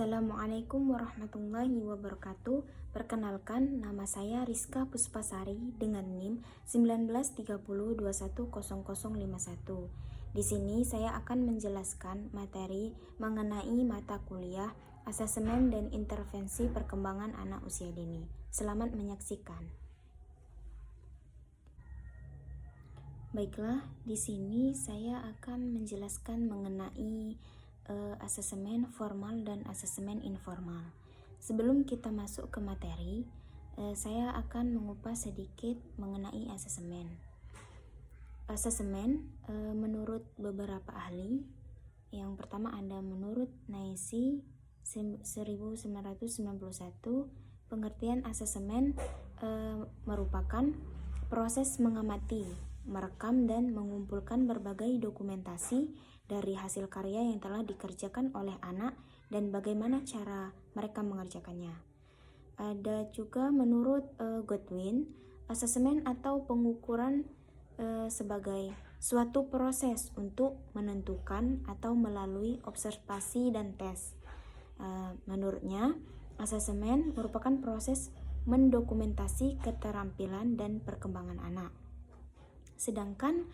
Assalamualaikum warahmatullahi wabarakatuh. Perkenalkan, nama saya Rizka Puspasari dengan NIM 1930210051. Di sini saya akan menjelaskan materi mengenai mata kuliah Asesmen dan Intervensi Perkembangan Anak Usia Dini. Selamat menyaksikan. Baiklah, di sini saya akan menjelaskan mengenai asesmen formal dan asesmen informal. Sebelum kita masuk ke materi, saya akan mengupas sedikit mengenai asesmen. Asesmen menurut beberapa ahli, yang pertama ada menurut Naisi 1991, pengertian asesmen merupakan proses mengamati, merekam dan mengumpulkan berbagai dokumentasi dari hasil karya yang telah dikerjakan oleh anak dan bagaimana cara mereka mengerjakannya. Ada juga menurut Godwin, asesmen atau pengukuran sebagai suatu proses untuk menentukan atau melalui observasi dan tes. Menurutnya, asesmen merupakan proses mendokumentasi keterampilan dan perkembangan anak. Sedangkan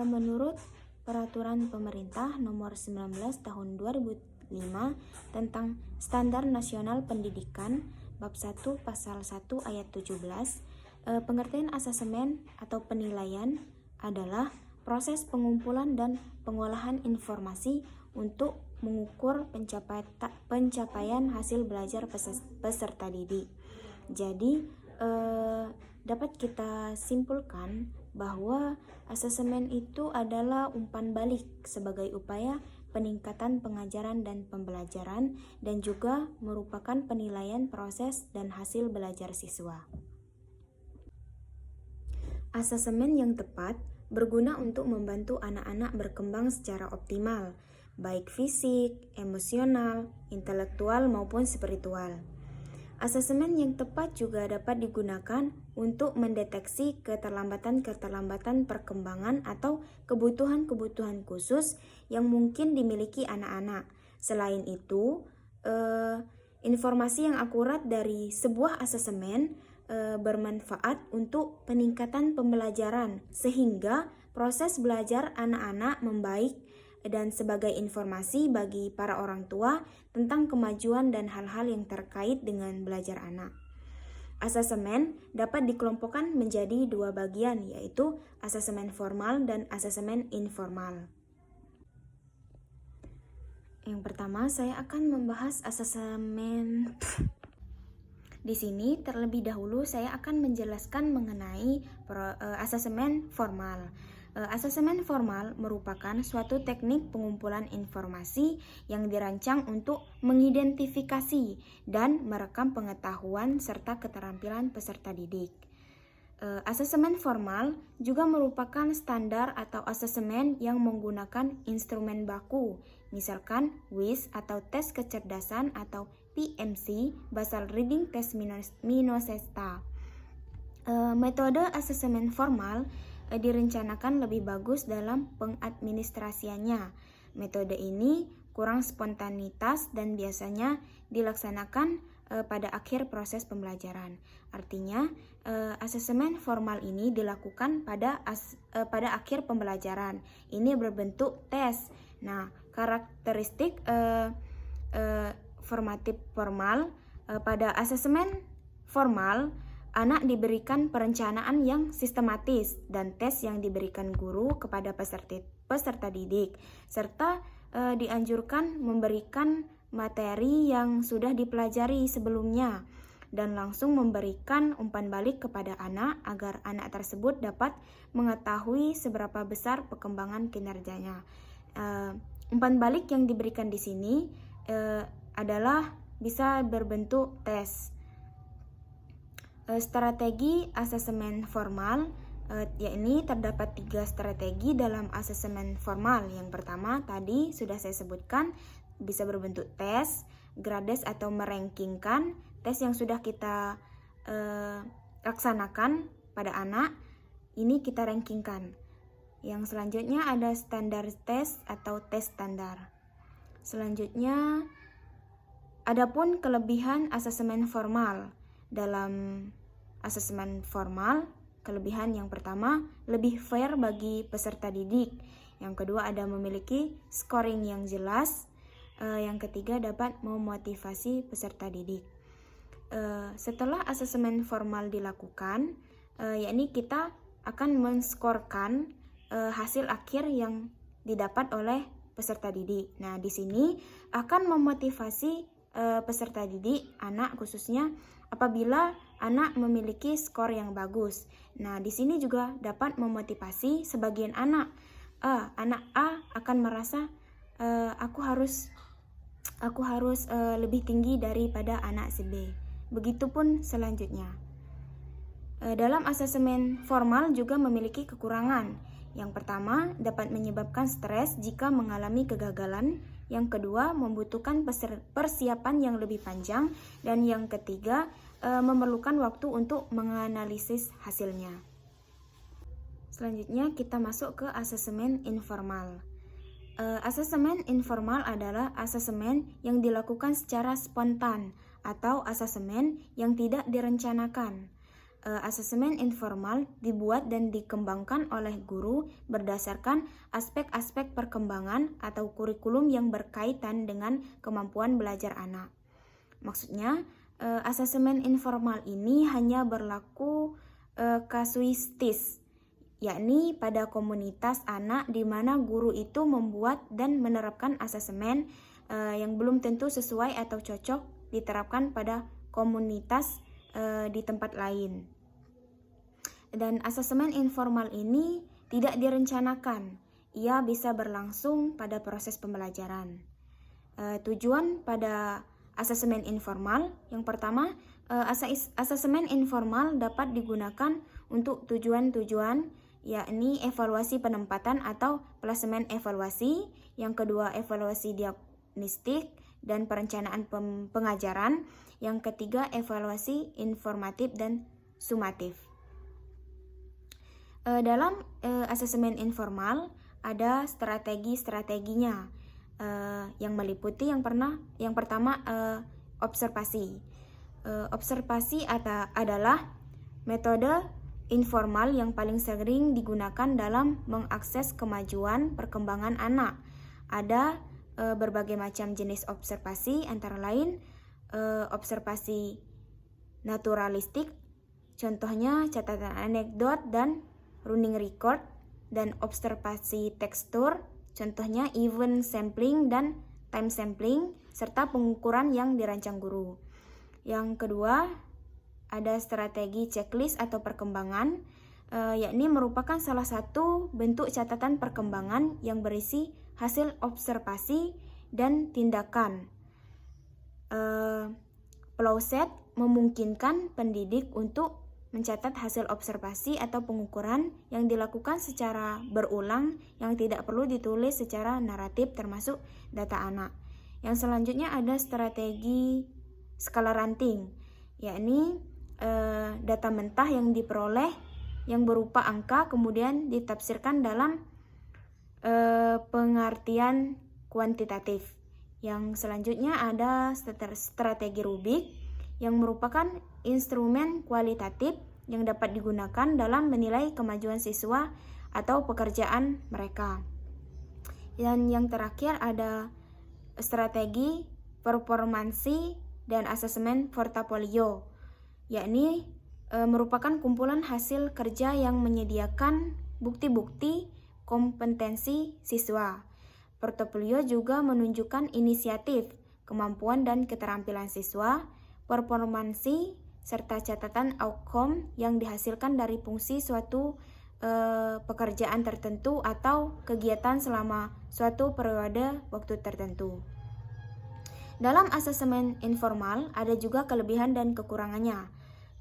menurut Peraturan Pemerintah Nomor 19 Tahun 2005 tentang Standar Nasional Pendidikan Bab 1 Pasal 1 Ayat 17, pengertian asesmen atau penilaian adalah proses pengumpulan dan pengolahan informasi untuk mengukur pencapaian hasil belajar peserta didik. Jadi dapat kita simpulkan bahwa asesmen itu adalah umpan balik sebagai upaya peningkatan pengajaran dan pembelajaran dan juga merupakan penilaian proses dan hasil belajar siswa. Asesmen yang tepat berguna untuk membantu anak-anak berkembang secara optimal, baik fisik, emosional, intelektual maupun spiritual. Asesmen yang tepat juga dapat digunakan untuk mendeteksi keterlambatan-keterlambatan perkembangan atau kebutuhan-kebutuhan khusus yang mungkin dimiliki anak-anak. Selain itu, informasi yang akurat dari sebuah asesmen bermanfaat untuk peningkatan pembelajaran sehingga proses belajar anak-anak membaik dan sebagai informasi bagi para orang tua tentang kemajuan dan hal-hal yang terkait dengan belajar anak. Asesmen dapat dikelompokkan menjadi dua bagian, yaitu asesmen formal dan asesmen informal. Yang pertama, saya akan membahas asesmen. Di sini terlebih dahulu saya akan menjelaskan mengenai asesmen formal. Asesmen formal merupakan suatu teknik pengumpulan informasi yang dirancang untuk mengidentifikasi dan merekam pengetahuan serta keterampilan peserta didik. Asesmen formal juga merupakan standar atau asesmen yang menggunakan instrumen baku, misalkan WIS atau tes kecerdasan atau PMC, Basal Reading Test Minnesota. Metode asesmen formal direncanakan lebih bagus dalam pengadministrasiannya. Metode ini kurang spontanitas dan biasanya dilaksanakan pada akhir proses pembelajaran. Artinya, asesmen formal ini dilakukan pada akhir pembelajaran. Ini berbentuk tes. Nah, karakteristik formatif formal, pada asesmen formal anak diberikan perencanaan yang sistematis dan tes yang diberikan guru kepada peserta didik, serta dianjurkan memberikan materi yang sudah dipelajari sebelumnya dan langsung memberikan umpan balik kepada anak agar anak tersebut dapat mengetahui seberapa besar perkembangan kinerjanya. Umpan balik yang diberikan di sini adalah bisa berbentuk tes. Strategi asesmen formal, yakni terdapat 3 strategi dalam asesmen formal. Yang pertama tadi sudah saya sebutkan, bisa berbentuk tes, grades atau merankingkan tes yang sudah kita laksanakan pada anak, ini kita rankingkan. Yang selanjutnya ada standar tes atau tes standar. Selanjutnya Adapun kelebihan asesmen formal. Dalam asesmen formal, kelebihan yang pertama, lebih fair bagi peserta didik. Yang kedua, ada memiliki scoring yang jelas. Yang ketiga, dapat memotivasi peserta didik. Setelah asesmen formal dilakukan, yakni kita akan menskorkan hasil akhir yang didapat oleh peserta didik. Nah, di sini akan memotivasi peserta didik, anak khususnya, apabila anak memiliki skor yang bagus. Nah, di sini juga dapat memotivasi sebagian anak. Anak A akan merasa aku harus lebih tinggi daripada anak si B. Begitupun selanjutnya. Dalam asesmen formal juga memiliki kekurangan. Yang pertama, dapat menyebabkan stres jika mengalami kegagalan. Yang kedua, membutuhkan persiapan yang lebih panjang. Dan yang ketiga, memerlukan waktu untuk menganalisis hasilnya. Selanjutnya kita masuk ke asesmen informal. Asesmen informal adalah asesmen yang dilakukan secara spontan atau asesmen yang tidak direncanakan. Asesmen informal dibuat dan dikembangkan oleh guru berdasarkan aspek-aspek perkembangan atau kurikulum yang berkaitan dengan kemampuan belajar anak. Maksudnya, asesmen informal ini hanya berlaku kasuistis, yakni pada komunitas anak di mana guru itu membuat dan menerapkan asesmen yang belum tentu sesuai atau cocok diterapkan pada komunitas di tempat lain. Dan asesmen informal ini tidak direncanakan, ia bisa berlangsung pada proses pembelajaran. Tujuan pada asesmen informal, yang pertama, asesmen informal dapat digunakan untuk tujuan-tujuan, yakni evaluasi penempatan atau plasmen evaluasi. Yang kedua, evaluasi diagnostik dan perencanaan pengajaran. Yang ketiga, evaluasi informatif dan sumatif. Dalam asesmen informal ada strategi-strateginya yang meliputi yang pertama observasi. Observasi adalah metode informal yang paling sering digunakan dalam mengakses kemajuan perkembangan anak. Ada berbagai macam jenis observasi, antara lain observasi naturalistik, contohnya catatan anekdot dan running record, dan observasi tekstur, contohnya event sampling dan time sampling, serta pengukuran yang dirancang guru. Yang kedua, ada strategi checklist atau perkembangan, yakni merupakan salah satu bentuk catatan perkembangan yang berisi hasil observasi dan tindakan. Plowset memungkinkan pendidik untuk mencatat hasil observasi atau pengukuran yang dilakukan secara berulang yang tidak perlu ditulis secara naratif termasuk data anak. Yang selanjutnya ada strategi skala ranting, yakni data mentah yang diperoleh yang berupa angka kemudian ditafsirkan dalam pengertian kuantitatif. Yang selanjutnya ada strategi Rubik yang merupakan instrumen kualitatif yang dapat digunakan dalam menilai kemajuan siswa atau pekerjaan mereka. Dan yang terakhir ada strategi performansi dan asesmen portofolio, yakni merupakan kumpulan hasil kerja yang menyediakan bukti-bukti kompetensi siswa. Portofolio juga menunjukkan inisiatif, kemampuan dan keterampilan siswa. Performansi serta catatan outcome yang dihasilkan dari fungsi suatu pekerjaan tertentu atau kegiatan selama suatu periode waktu tertentu. Dalam asesmen informal ada juga kelebihan dan kekurangannya.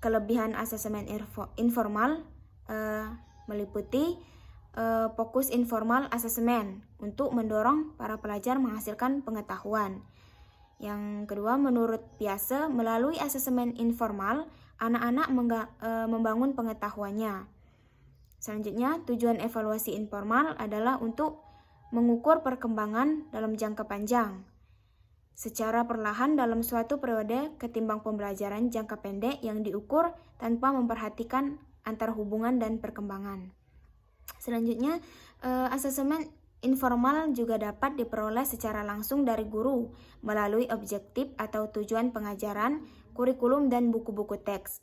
Kelebihan asesmen informal meliputi fokus informal asesmen untuk mendorong para pelajar menghasilkan pengetahuan. Yang kedua, menurut Piaget, melalui asesmen informal, anak-anak membangun pengetahuannya. Selanjutnya, tujuan evaluasi informal adalah untuk mengukur perkembangan dalam jangka panjang. secara perlahan dalam suatu periode ketimbang pembelajaran jangka pendek yang diukur tanpa memperhatikan antar hubungan dan perkembangan. Selanjutnya, asesmen informal juga dapat diperoleh secara langsung dari guru melalui objektif atau tujuan pengajaran, kurikulum, dan buku-buku teks.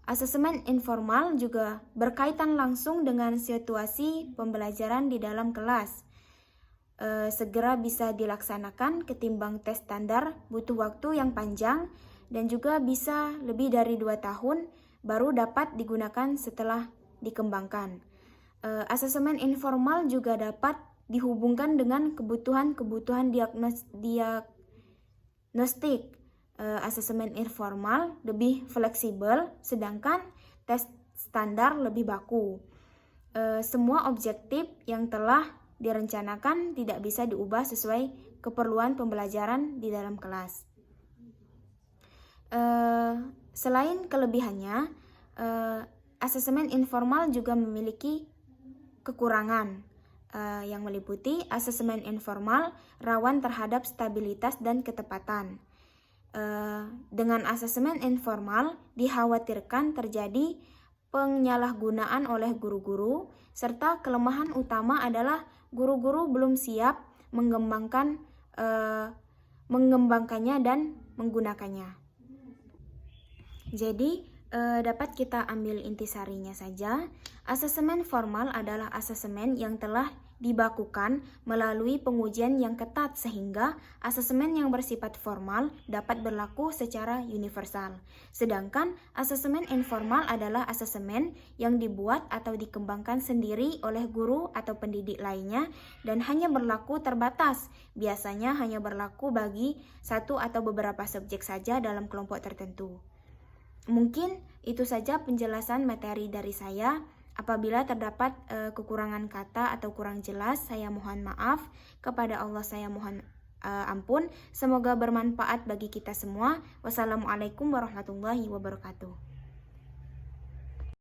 Asesmen informal juga berkaitan langsung dengan situasi pembelajaran di dalam kelas. Segera bisa dilaksanakan ketimbang tes standar butuh waktu yang panjang dan juga bisa lebih dari 2 tahun baru dapat digunakan setelah dikembangkan. Asesmen informal juga dapat dihubungkan dengan kebutuhan diagnostik. Asesmen informal lebih fleksibel, sedangkan tes standar lebih baku. Semua objektif yang telah direncanakan tidak bisa diubah sesuai keperluan pembelajaran di dalam kelas. Selain kelebihannya, asesmen informal juga memiliki kekurangan yang meliputi asesmen informal rawan terhadap stabilitas dan ketepatan. Dengan asesmen informal dikhawatirkan terjadi penyalahgunaan oleh guru-guru, serta kelemahan utama adalah guru-guru belum siap mengembangkannya dan menggunakannya. Jadi, dapat kita ambil intisarinya saja. Asesmen formal adalah asesmen yang telah dibakukan melalui pengujian yang ketat sehingga asesmen yang bersifat formal dapat berlaku secara universal. Sedangkan asesmen informal adalah asesmen yang dibuat atau dikembangkan sendiri oleh guru atau pendidik lainnya dan hanya berlaku terbatas. Biasanya hanya berlaku bagi satu atau beberapa subjek saja dalam kelompok tertentu. Mungkin itu saja penjelasan materi dari saya. Apabila terdapat kekurangan kata atau kurang jelas, saya mohon maaf. Kepada Allah saya mohon ampun. Semoga bermanfaat bagi kita semua. Wassalamualaikum warahmatullahi wabarakatuh.